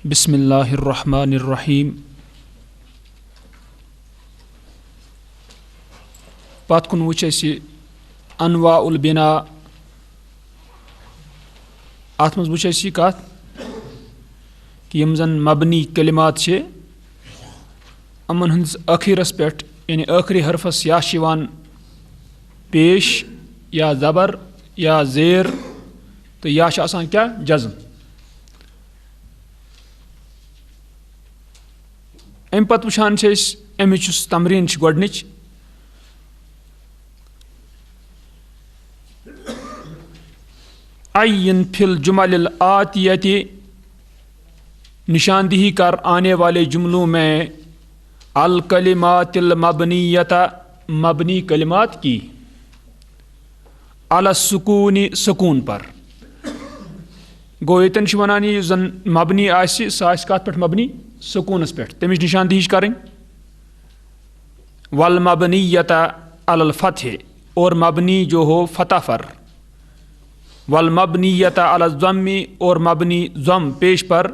बिस्मिल्लाहिर्रहमानिर्रहीम। पत कुन वुच अनवाउल बिना अथ मज वुच यह कत कि यम जन मबनी कलिमात छे अमन हंस अखीरस पे यानी आखिरी हरफस या शिवान पेश या ज़बर या ज़ेर तो या आसान क्या जज़म। अम पत वुचान अमिच तमरीन गोडनिच अय्यन फिल जुमल आतियति निशानदेही कर आने वाले जुमलों में अल कलिमातिल मबनीयता मबनी कलिमात की अला सुकूनी सुकून पर। गो यतन वनान यह जन मबनी आसि कत पे मबनी सुकूनस पे तमिच निशानदेही करें। वल मबनीयता अलल फतह और मबनी जो हो फतह पर। वल मबनीयता अलल ज़म्मी और मबनी ज़म पेश पर।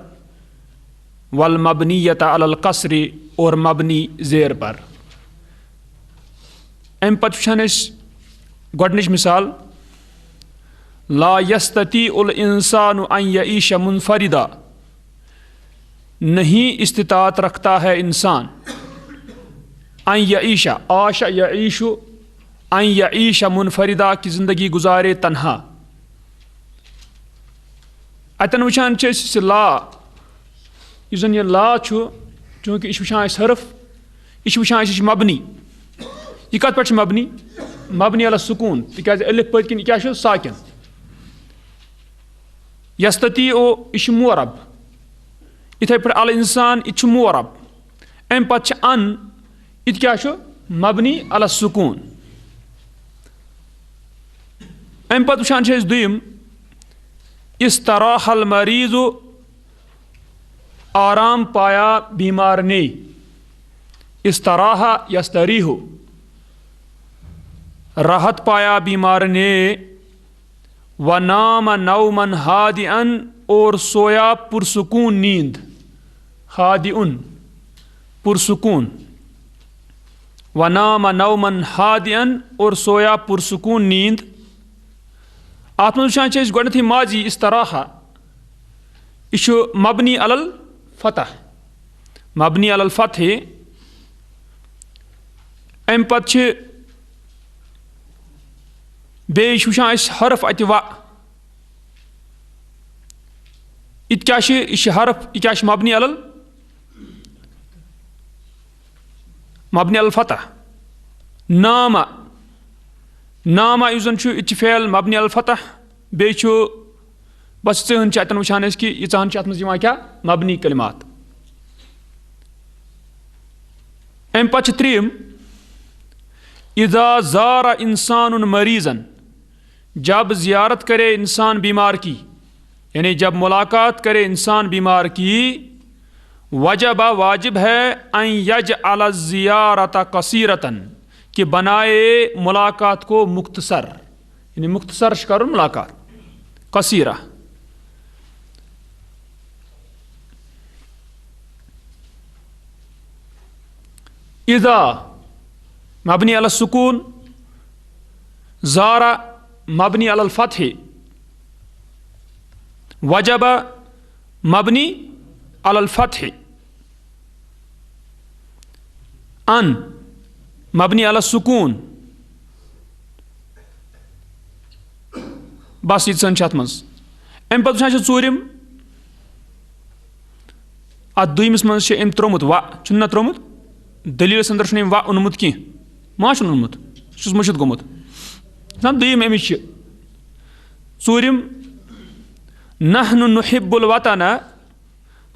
वल मबनीयता अलल कसरी और मबनी ज़ेर पर। अम पत वुचान गोडनिच मिसाल ला यस्तती उल इंसानु अन यईश मुनफरिदा नहीं इस्तिताअत रखता है इंसान अन यईशा आशा यईशु अन यईश मुनफरिदा की ज़िंदगी गुजारे तन्हा। अतन वुचान ला इस जन यह ला चूँकि यह वुचान हरफ यह वुचान मबनी यह कत पे मबनी मबनी अला सुकून तिकाज अलिफ पत किन क्या साकिन। यस्तती ओ यह मोरब इथे पे अल इंसान यह मोरब। अम पत अन इत क्या मबनी अला सुकून। अम पत वुचान दुयम इस्तराहल मरीज़ु आराम पाया बीमार ने। इस्तराहा यस्तरीहु राहत पाया बीमार ने। व नाम नौमन हादिअन और सोया पुरसुकून नींद। हादिउन पुरसुकून। व नाम नौमन हादिअन और सोया पुरसुकून नींद। आत मज गोडनथी माजी इस्तराहा यह मबनी अलल फतह मबनी अलल फतह। अम पत बेच वुचान हरफ अत व इत क्या हरफ यह क्या मबनी अलल फतह। नामा नामा यह जन इत फेल मबनी अल फतह बे बस चहन अतन वुचान कि यह अत मज क्या मबनी कलिमात। अम पत त्रीम इज़ा ज़ारा इंसान मरीज़न जब ज़ियारत करे इंसान बीमार की यानी जब मुलाकात करे इंसान बीमार की। वजब वाजिब है अन यज अल ज़ियारत कसीरतन कि बनाए मुलाकात को मुख्तसर यानी मुख्तसर कर मुलाकात कसीरा। इज़ा मबनी अल सुकून ज़ारा मबनी अल फतह वजब मबनी अल फतह। अन मबनी अल सुकून। बस यह अत मज। अम पे वुचान चूरिम अत दुयमिस मज अम त्रोमुत व ना त्रोमुत दलीलस अंदर व ओनमुत कह मा ओनमुत मुशद गोमुत। दुयम अमिच चूरिम नहनु नुहिब्बुल वतन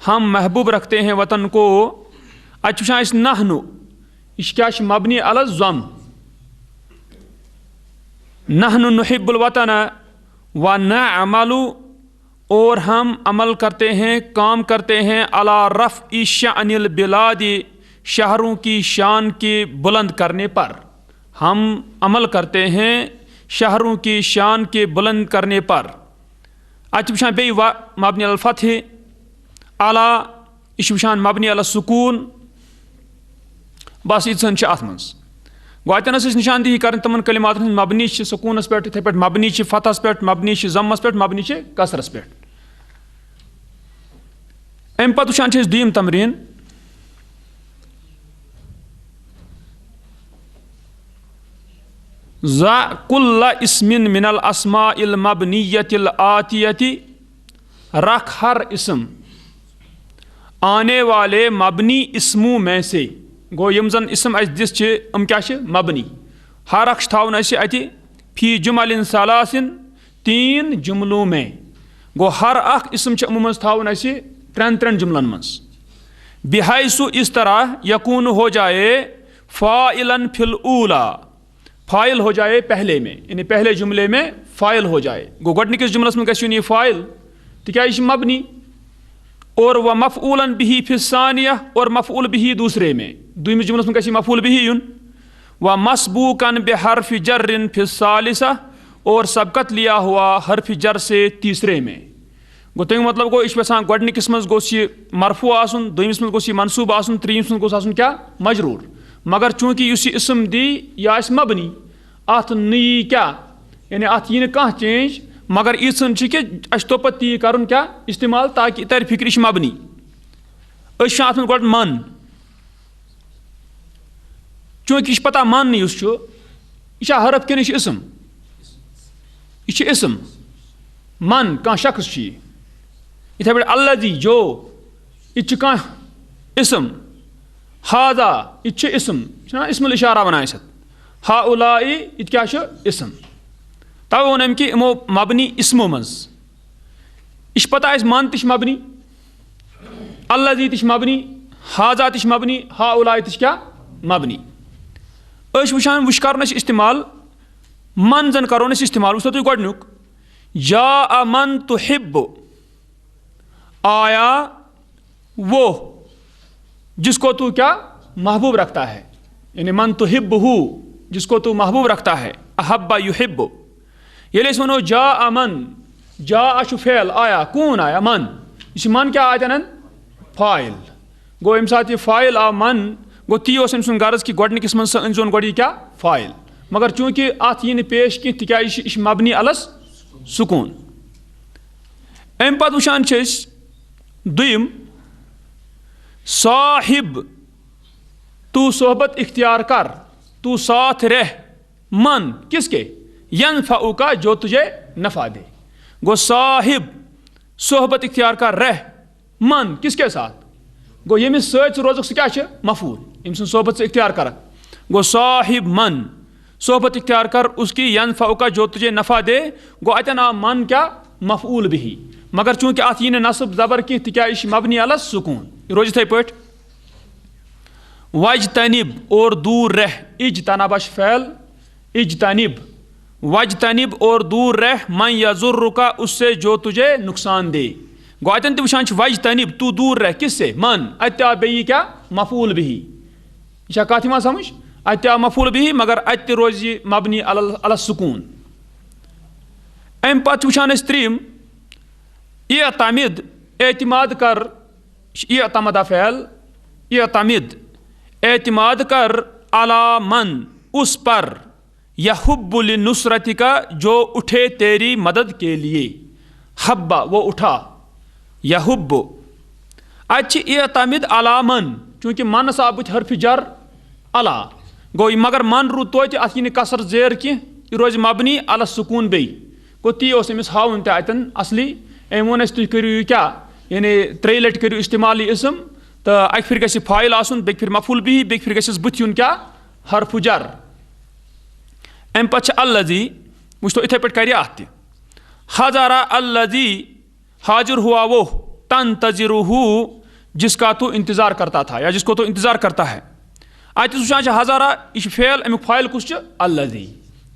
हम महबूब रखते हैं वतन को। अत वुचान नहनु यह क्या मबनी अल ज़म। नहनु नुहिब्बुल वतन व नअमलु और हम अमल करते हैं काम करते हैं अला रफ़्इ शअनिल बिलादि शहरों की शान के बुलंद करने पर। हम अमल करते हैं शहरों की शान के बुलंद करने पर। अत वुचान बे व मबनी अल फतह अला यह वुचान मबनी अला सुकून बस यीन अत मं गो अतन निशानदेही कर तमन कलिमात मबनी सुकूनस पे इथे पे मबनी फतहस पे मबनी जम्मस पे मबनी कसरस पे अम पत वुचान दुयम तमरीन ज़ा कुल्ला इस्मिन मिनल अस्माइल मबनियतिल आतियति रख हर इस्म आने वाले मबनी इस्मों में से गो यम जन इस्म अस दिस क्या मबनी हर अक्ष थावन अति फी जुमलिन सलासिन 3 जुमलों में गो हर अख इस्म अमो मज थावन अस 3 जुमलन मज बिहाइसु इस तरह यकून हो जाए फ़ाइलन फिल ऊला फ़ाइल हो जाए पहले में यानी पहले जुमले में फ़ाइल हो जाए गो गोडनिकिस जुमलस में गई फ़ाइल तिक्याज मबनी और वह मफ़ऊलन बिही फिस्सानिया और मफ़ऊल बिही दूसरे में दुयमिस जुमलस में गई मफ़ऊल बिही युन व मसबूकन बेहर्फ जर्रिन फिस्सालिसा और सबकत लिया हुआ हर्फ जर से तीसरे में गो तमें मतलब गो यह गोडनिकिस मज गोस मरफू आसन दुयमिस मज गोस मनसूब आसन त्रीमिस मज गोस आसन क्या मजरूर मगर चूंकि इस इसम दी या मबनी अत नी क्या यानी अत यी कह चेंज मगर ईसन कि तो पे ती कर क्या इस्तेमाल ताकि तर फिक्र यह मबनी अत गो मन चूंकि यह पता मन यह हरफ कि इसम यह इसम मन कह शख्स इथे पे अल्लज़ी जो यह कह इसम हाजा यह इसम इसमुल इशारा बनाए हा उलाई यह क्या इसम तवे वोन अम कि इमो मबनी इसमो मज यह पता मन तह मबनी अल्लज़ी तह मबनी हाजा तह मबनी हा उलाई तह क्या मबनी वुचान वुश कर इस्तेमाल मन जन करो इस्तेमाल वो तुम गोडनुक जा अमन तुहिब्बु आया वो जिसको तू क्या महबूब रखता है यानी मन तुहिब्बुहु जिसको तू महबूब रखता है अहब्बा युहिब्बु ये वनो जा अमन जा अशु फेल आया कौन आया मन इस मन क्या आया फ़ाइल गो अम सात फ़ाइल आ मन गो ती अम गर्ज कि गोडनिकिस मज अनजोन गोड क्या फ़ाइल मगर चूंकि अत यी पेश कह तिक मबनी अलस सुकून अम पत वुचान दुयम साहिब तू सोहबत इख्तियार कर तू साथ रह मन किसके यनफ़उ का जो तुझे नफ़ा दे गो साहिब सोहबत इख्तियार कर रह मन किसके साथ गो यमिस सत रोज क्या मफूल यम सोहबत से इख्तियार कर गो साहिब मन सोहबत इख्तियार कर उसकी यनफ़उ का जो तुझे नफ़ा दे गो अतन आ मन क्या मफूल बिही मगर चूंकि अत यी नसब जबर कह तिक मबनी अलस सुकून रोज इथे पे वजतनिब और दूर रह इजतनबश फैल इजतनिब वजतनिब और दूर रह मन यजुर्रुका उससे जो तुझे नुकसान दे गो अतन वुचान वजतनिब तू दूर रह किससे मन अत बी क्या मफूल बिही यह कथ यह समझ अत मफूल बिही मगर अत रोज मबनी अलस सुकून अम पत वुचान त्रीम एतमिद एतमाद कर एतमदा फैल एतमिद एतमाद कर अला मन उस पर यहुब्बुल नुसरती का जो उठे तेरी मदद के लिए हब्बा वो उठा यहुब्बु अच्छी एतमिद अला मन चूंकि मन साबुत हरफ जर अला गो मगर मन रू तो अत यी कसर जेर कह यह रोज मबनी अल सुकून बे गो ती अमिस हावन तन असली अम वोन तुम करो क्या यानी 3 लट करो इस्तेमाल इसम तो अक फिर गि फ़ाइल आसन बे फिर मफूल बिही बे फिर गस बुथ युन क्या हरफ जर अम पे अल्लज़ी वो इथे पे कर अत हज़ारा अल्लज़ी हाजिर हुआ वो तंतज़िरुहु जिसका तू इंतज़ार करता था या जिसको तू इंतज़ार करता है अत वुचान हज़ारा यह फेल अमुक फ़ाइल कुछ अल्लज़ी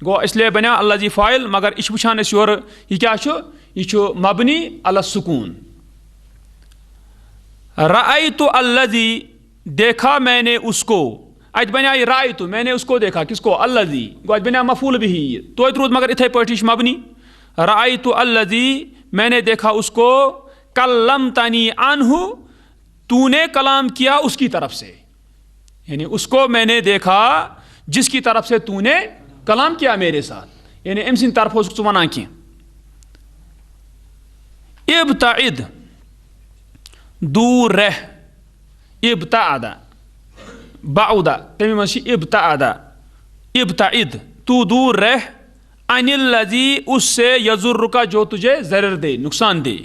गो इसलिए बना अल्लज़ी फ़ाइल मगर यह वुचान योर यह क्या यह मबनी अल सुकून रअयतु अल्लज़ी देखा मैंने उसको अत बना रायतु मैंने उसको देखा किसको अल्लज़ी गो अत बना मफूल बिही तो रूद मगर इथे पे मबनी रअयतु अल्लज़ी मैंने देखा उसको कल्लमतनी अन्हु, तूने कलाम किया उसकी तरफ से, यानी उसको मैंने देखा जिसकी तरफ से तूने कलाम किया मेरे साथ, यानी अम सिंद तरफ छु वनान कि इब्ताइद, दूर रह, इब्ताअदा बाउदा, तमी मज इब्ताअदा, इब्ताइद तू दूर रह, अनिल्लज़ी उससे, यजुर्रुका जो तुझे जरर दे, नुकसान दे।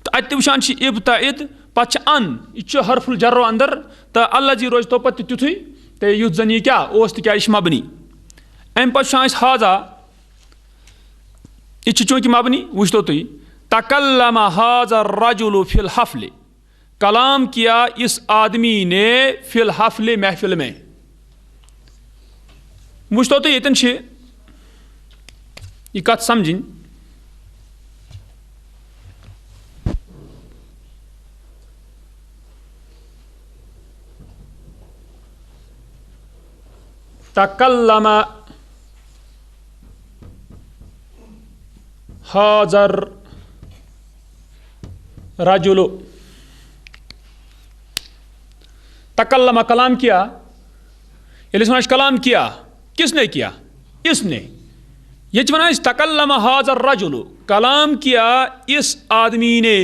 तो अत वुचान इब्ताइद पच अन, यह हरफुल जर्रो अंदर, तो अल्लज़ी रोज तो पत तुथुई तो युथ जन यह क्या ओस तो क्या मबनी। अम पे हाजा, यह चूंकि मबनी, वुचतो तुई तकल्लम हाज़ा रजुलु फिल हफ्ल, कलाम किया इस आदमी ने फिल हफ्ल महफिल में। वुचतो तो यतन यह कथ समझिन, तकल्लम हाज़र रजुलु, तकल्लम कलाम किया, ये कलाम किया, किसने किया? इसने। ये वन तकल्लम हाज़र रजुलु, कलाम किया इस आदमी ने,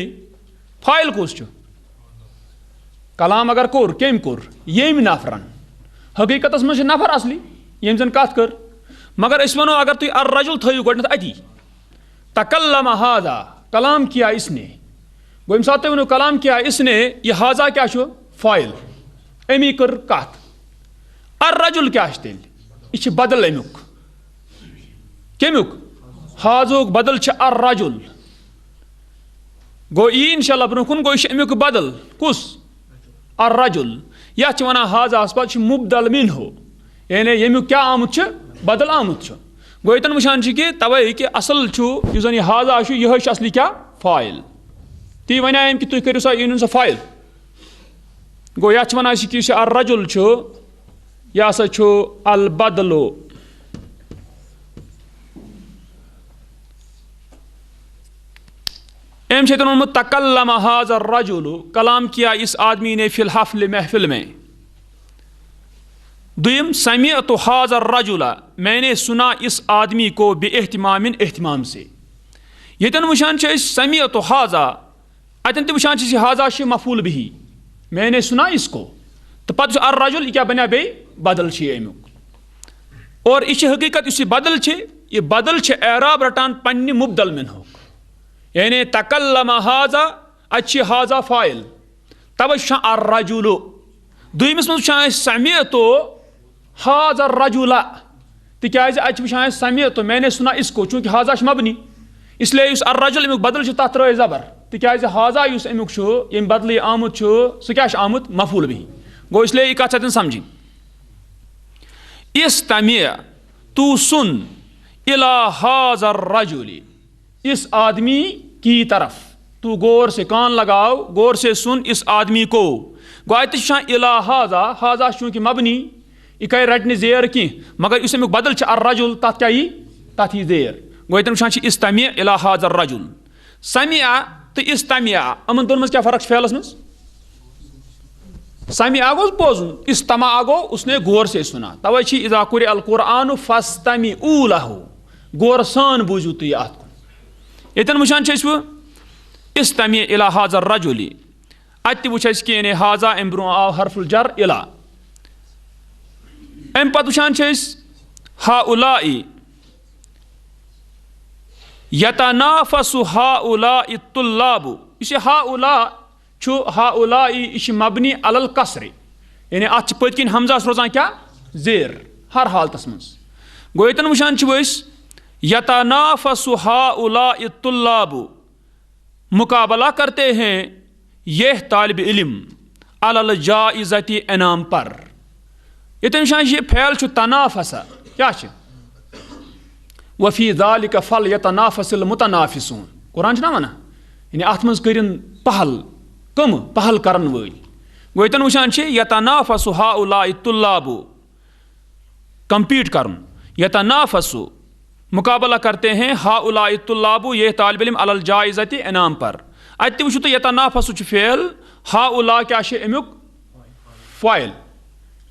फाइल कुस कलाम अगर कोर कम कोर यम नफरन, हकीकत मज नफर असली यम जन कत कर, मगर अस वनो अगर तुम अर रजुल थो गोडनथ अति, तकल्लम हाज़ा कलाम किया इसने, गो यम सात तुम कलाम किया इसने, यह हाज़ा क्या फाइल, अमी कर कत, अर रजुल क्या तेल, यह बदल अमुक, कमुक हाजुक बदल अर रजुल, गो यी इंशाल्लाह ब्रोकुन, गो यह अमुक बदल कुस अर रजुल, यह वन हाजा पे मुबदल मिन हो, यानी यमुक क्या आमुत बदल आमुत, गो यतन वुचान कि तवे कि असल जन यह हाजा यह असली क्या फाइल, ती वन अम कि तुम करो सा इन सा फाइल, गो यह वन कि अर रजुल यह हसा अल बदलो, अम वोनमुत तकल्लम हाज़ा रजुलु, कलाम किया इस आदमी ने फिल हफ्ल महफिल में। दुयम समिअतु हाज़ा रजुला, मैंने सुना इस आदमी को बेएहतिमामिन एहतिमाम से। यतन वुचान समिअतु हाज़ा, अतन त वुचान हाज़ा मफूल बिही, मैंने सुना इसको, तो पत अर रजुल क्या बना बे बदल अमुक, और यह हकीकत इस बदल यह बदल एराब रटान पन्ने मुबदल मिन हो, यानी तकल्लम हाज़ा अच्छी हाज़ा फाइल, तब अर रजुलु, दुयमिस मज समिअतु हाज़ा रजुला, तिकाज अच वुचान समिअतु मैंने सुना इसको, चूंकि हाज़ा मबनी, इसलिए उस अर रजुल अमुक बदल तथ त्रै जबर, तिकाज हाज़ा युस अमुक यम बदल आमुत सह क्या आमुत मफूल बिही, गो इसलिए यह कथ सतन समझी। इस्तमिअ तू सुन, इला हाज़ा रजुली, इस आदमी की तरफ, तू गौर से कान लगाओ, गौर से सुन इस आदमी को, गोत इला हाज़ा, हाज़ा चूंकि मबनी यह कर रटने जेर की, मगर इस अमुक बदल अर रजुल तथ क्या तथ यी जेर, गोतन वुचान इस्तमिअ इला हाज़ा रजुल, समिअ तो इस्तमिअ, अमन दोन मज क्या फर्क फेलस मज, समिअ गो बोजुन, इस्तमा गो उसने गौर से सुना, तवे इज़ा कुरिअ अल कुरआन फस्तमिऊ लहु, गौर सान बूझू तुम अत, यतन वुचान इस्तमिअ इला हाज़ा रजुली, अत वुच कि हाज़ा अम ब्रो आव हरफुल जर इला, अम पत वुचान हाउलाई यतनाफसु हाउलाई तुल्लाबु, यह हाउला हाउलाई यह मबनी अलल कसरे, यानी अत पत्किन हमजा रोजान क्या जेर हर हालत मज, गो यतन वुचान यतनाफसु हाउलाई तुल्लाबु, मुकाबला करते हैं यह तालिब इल्म अलल जाइज़ती इनाम पर, यतन वुचान यह फैल तनाफसा क्या वफ़ी ज़ालिका फल यतनाफसिल मुतनाफिसून, कुरान ना वना, यानी अत मज करिन पहल, कम पहल करन वल, गो यतन वुचान यतनाफसु हाउलाई तुल्लाबु, कंपीट करन, यतनाफसु मुकाबला करते हैं हाउलाई तुल्लाबु, ये तालिब इल्म अलल जाइज़ती इनाम पर, अत वुचु तो यतनाफसु फेल हाउला क्या अमुक फाइल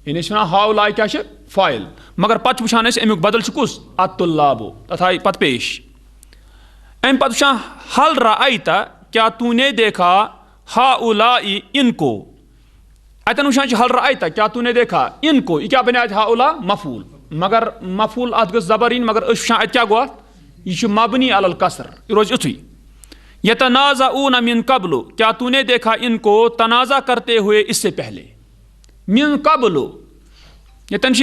यानी हाउला क्या फाइल मगर पत वुचान अमुक बदल कुस अतुल्लाबो तथा पत पेश अम पत वुचान हल रायता क्या तूने देखा हाउलाई इनको अतन वुचान हल रायता क्या तूने देखा इनको यह क्या बने हाउला मफूल मगर मफूल अत गस जबर इन मगर अत क्या गो यह मबनी अलल कसर यह रोज युथुई यतनाज़ऊन मिन कब्लु क्या तूने देखा इनको तनाज़ा करते हुए इससे पहले मिन कब्लु यतन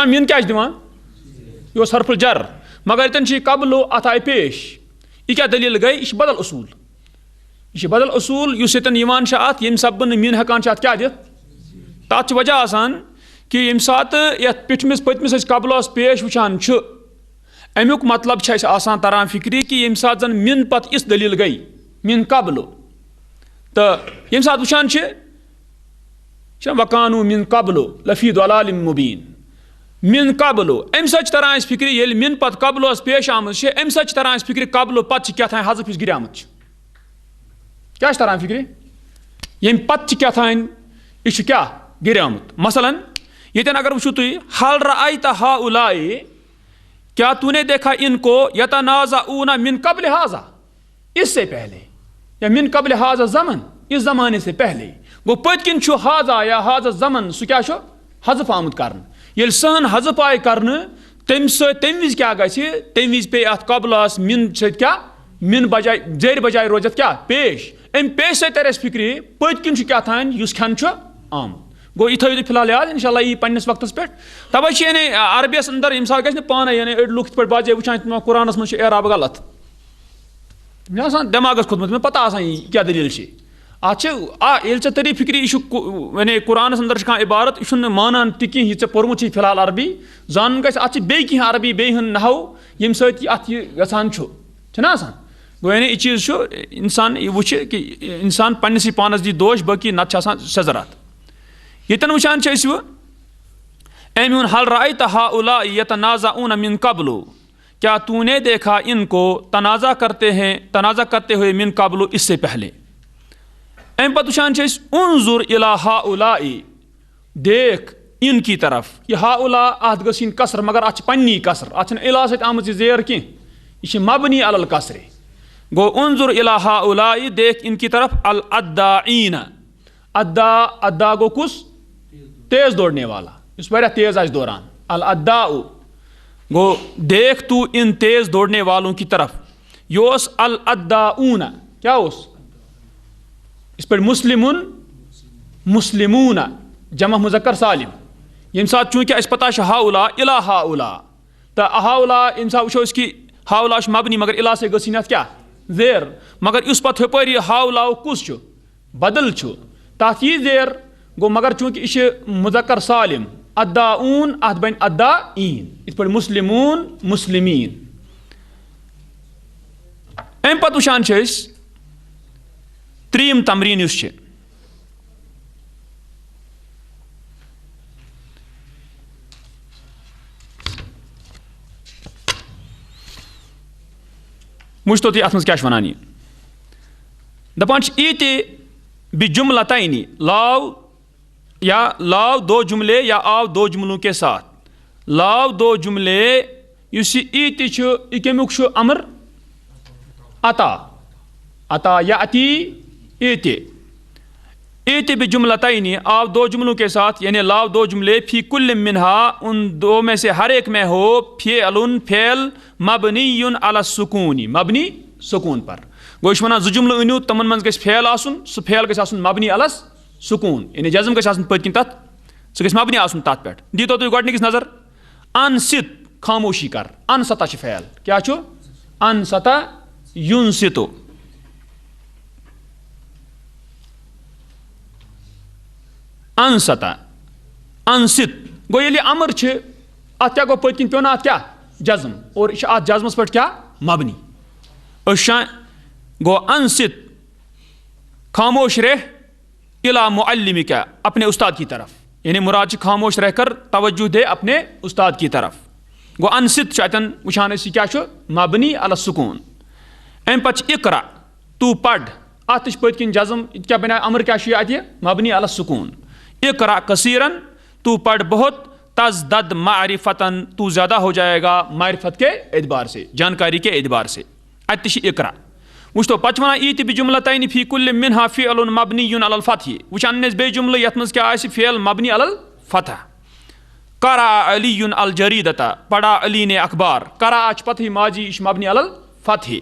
मिन क्या दिवान यह हरफुल जर मगर यतन कब्लु अत आय पेश यह क्या दलील गई यह बदल उसूल यह बदल उसूल अत यम सब मिन हेकान अत क्या दित तथ वजह आसान कि यम सात पिठमिस पतमिस कबलस पेश वुचान अमुक मतलब आसान तरान फिक्री कि यम सात जन मिन पत इस दलील गई मिन कबल तो यम सात वुचान वकानु मिन कबल लफी दलालिम मुबीन मिन कबल अम सच तरान फिक्री ये मिन पत कबलस पेश आमत अम सच तरान फिक्री कबल पत क्या हजफ गिरामत क्या तरान फिक्री यम पत क्या यह क्या गिरामत मसलन यतन अगर वुचु तुम हल रायता हाउलाई क्या तूने देखा इनको यतनाज़ऊन मिन कबल हाजा इससे पहले या मिन कबल हाजा जमन इस जमाने से पहले गो पतकिन हाजा या हाजा जमन सह क्या हजफ आमुत कर ये सहन हजफ आय कर तम विज क्या तम विज पे अत कबलस मिन क्या मिन बजाय जर बजाय रोजत क्या पेश अम पेश से तर फिक्री पतकिन क्या खेन आमुत गो यह थो फिलहाल याद इंशाल्लाह यह पन्निस वक्तस पे तवे यानी अरबियस अंदर यम सात गि पान यानी अड़ लुक पे बाजे वुचान कुरानस मज एराब गलत मे दिमागस खोदमुत मे पता क्या दलील अत तरी फिक्री यानी कुरानस अंदर कह इबारत यह मानान तह यह पोर्मुत फिलहाल अरबी जान गि बे कह अरबी बे नहव यम सत गो यानी यह चीज़ इंसान यह वुच कि इंसान पन्निस पानस दी दोष बाकी नत सजरत यतन वुचान अम हल रायता हाउला यतनाज़ऊन मिन कबलु क्या तूने देखा इनको तनाज़ा करते हुए मिन कबलु इससे पहले अम पत वुचान उन्जुर इला हाउलाई देख इनकी तरफ यह हाउला अत गन कसर मगर अत पन्नी कसर अत इला सत आम जेर कह यह मबनी अलल कसरे गो उन्जुर इला हाउलाई देख इनकी तरफ अल अद्दाईन अद्दा अद्दा गो कुस तेज दौड़ने वाला इस बड़ा तेज आज दौरान अल अद्दाउ गो देख तू इन तेज दौड़ने वालों की तरफ योस अल अद्दाऊन क्या उस इस पर मुस्लिमुन मुस्लिमून जमा मुज़क्कर सालिम यम साथ चूंकि अस पता हाउला इला हाउला तो हाउला यम साथ वो इसकी हाउला मबनी मगर इला से गसी क्या जेर मगर इस पत हपरी हाउला कुस बदल तथ यह जेर गो मगर चूंकि यह मुज़क्कर सालिम अद्दाऊन अत बन अद्दाईन इत पर मुस्लिमून मुस्लिमीन अम पत वुचान त्रीम तमरीन इस मुझतो तो अत क्या वन यह दपान इति बि जुमलतैनी लाव या लाव दो जुमले या आव दो जुमलों के साथ लाव दो जुमले इस इति कमुक अमर अता अता या अति इति इति बि जुमलतैनी आव दो जुमलों के साथ यानी लाव दो जुमले फी कुल मिनहा उन दो में से हर एक में हो फेअलुन फेल मबनीयुन अला सुकूनी मबनी सुकून पर गो वन जो जुमल अनु तमन मज फेल आसन सह फेल गसन मबनी अलस सुकून यानी जज्म गन पतकिन तथ सह मबनी आसन तथ पे दीतो तुम गोडनिकस नजर अनसित खामोशी कर अनसता फेल क्या अनसता युनसितो अनसता अनसित गो ये अमर अत क्या गो पतकिन पे अत क्या जज्म और यह अत जज्मस पे क्या मबनी गो अनसित खामोश रह इला मुअल्लिमिका अपने उस्ताद की तरफ यानी मुराद खामोश रहकर तवज्जो दे अपने उस्ताद की तरफ। गो अनसित अतन वुचान क्या मबनी अल सुकून। अम पे इकरा तू पढ़, अत पत किन जज़म क्या बना अमर क्या अत मबनी अल सुकून। इकरा कसीरन तू पढ़ बहुत, तज़दद मारिफतन तू ज़्यादा हो जाएगा मारिफत के एतबार से, जानकारी के एतबार से। अत इकरा वुच तो पच वन ईत जुमलतैन फी कुल्ल मिनहा फ़िअलुन मबनियुन अलल फ़त्हि। वुच अन्नेस बे जुमल यथ मज क्या फ़िअल मबनी अलल फ़तह। करा अलीयुन अल जरीदता पढ़ा अली ने अखबार, करा पत ही माजी मबनी अलल फ़त्हि।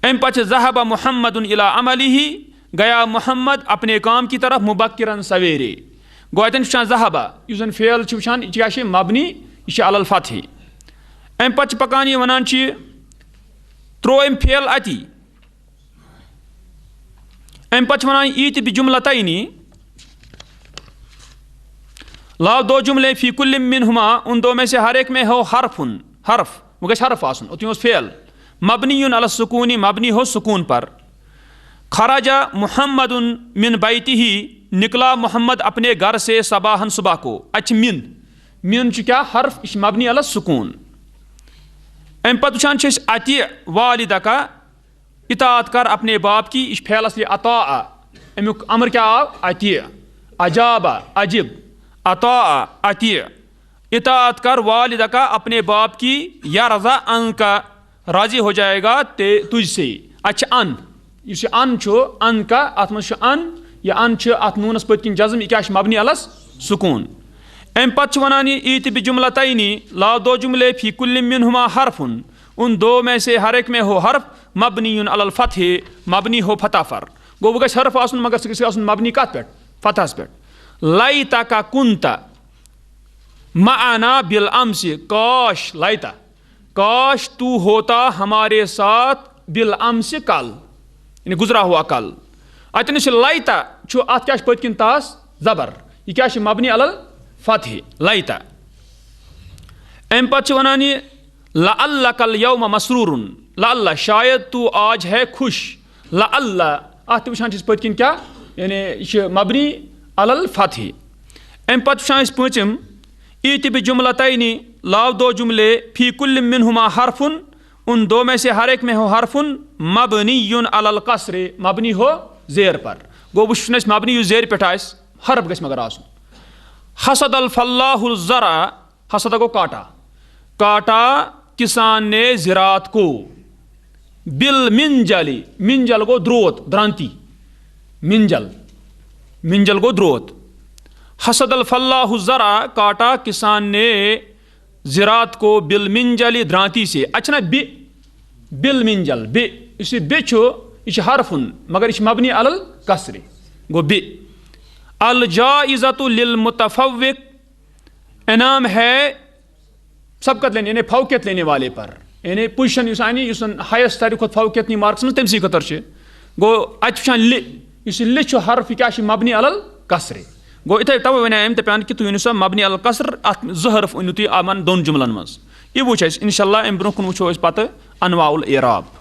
अम पच ज़हब मुहम्मदुन इला अमलिही गया मोहम्मद अपने काम की तरफ मुबक्किरन सवेरे। गो अतन ज़हबा यु जन फ़िअल वुचान यह मबनी यह अलल फ़त्हि। अम पच पकान यह वनान त्रो अम फ़िअल अति। अम पच वनान ईत जुमलतैनी लाओ दो जुमले फ़ी कुल्ल मिनहुमा उन दो में से हर एक में हो हरफुन, हर्फ वो गश हर्फ आसन उतनी फ़िअल मबनीयुन अल सुकूनी मबनी हो सुकून पर। खराजा मुहम्मदुन मिन बैतिही निकला मोहम्मद अपने घर से सबाहन सुबह को। अच्छ मिन मिन क्या हर्फ इस मबनी अल सुकून। अम पत वुचान अति वालिदा का इताअत कर अपने बाप की, इस फ़ेलस ये अता अमुक अमर क्या आव अति। अजाबा अजिब अता अति इताअत कर वालिदा का अपने बाप की, या रज़ा अन का राजी हो जाएगा तुझसे। अच्छा अन इस अन अन का अत मज अन या अन अत नूनस पत किन जज़म क्या मबनी अलस सुकून। अम पत वनान ईत जुमलतैनी लाओ दो जुमले फ़ी कुल्ल मिनहुमा हरफुन उन दो में से हर एक में हो हर्फ मबनीयुन अलल फ़त्हि मबनी हो फतह पर। गो वह हर्फ आसन मगर सह आसन मबनी कत पे फतहस पे। लाइता का कुंता माना बिल अम्स काश लाइता काश तू होता हमारे साथ बिल अम्स कल यानी गुजरा हुआ कल। अतन लाइता अत क्या पत किन तास जबर यह क्या मबनी अलल फ़त्हि लाइता। अम पत वनान लअल्लकल यौम मसरूरुन लअल्ला शायद तू आज है खुश। लअल्ला अत वुचान पत किन क्या यानी यह मबनी अलल फ़त्हि। अम पत वुचान पचम ईत जुमलतैनी लाओ दो जुमले फ़ी कुल्ल मिनहुमा हरफुन उन दो में से हर एक में हो हरफुन मबनीयुन अलल कसरे मबनी हो ज़ेर पर। गो वुचन मबनी यु ज़ेर पे हरफ गस मगर आसन। हसदल फल्लाहुल ज़रा हसद को काटा, काटा किसान ने ज़रात को। बिल मिंजली मिंजल को द्रोत द्रांति मिंजल मिंजल को द्रोत। हसदल फल्लाहु ज़रा काटा किसान ने ज़रात को बिल मिंजली द्रांति से। अच्छा ना बे बिल मिंजल बे इसे बे इस हरफुन मगर इस मबनी अलल कसरे गो बे। अल जाइज़तु लिल मुतफव्विक इनाम है सबकत लेने यानी फौकियत लेने वाले पर यानी पोजिशन इस आनी इस हाईएस्ट सारी खुद फौकियत नहीं मार्क्स में तमसी खतर गो अच्छा ले इस ले हर्फ क्या मबनी अलल कसरे गो इथे तब वन अम तपान कि तुम सा मबनी अलल कसर अत ज़ हर्फ अनु तुम अमन दोन जुमलन मज। यह वो इंशाल्लाह अम ब्रोह कुन वो पे अनवाउल एराब।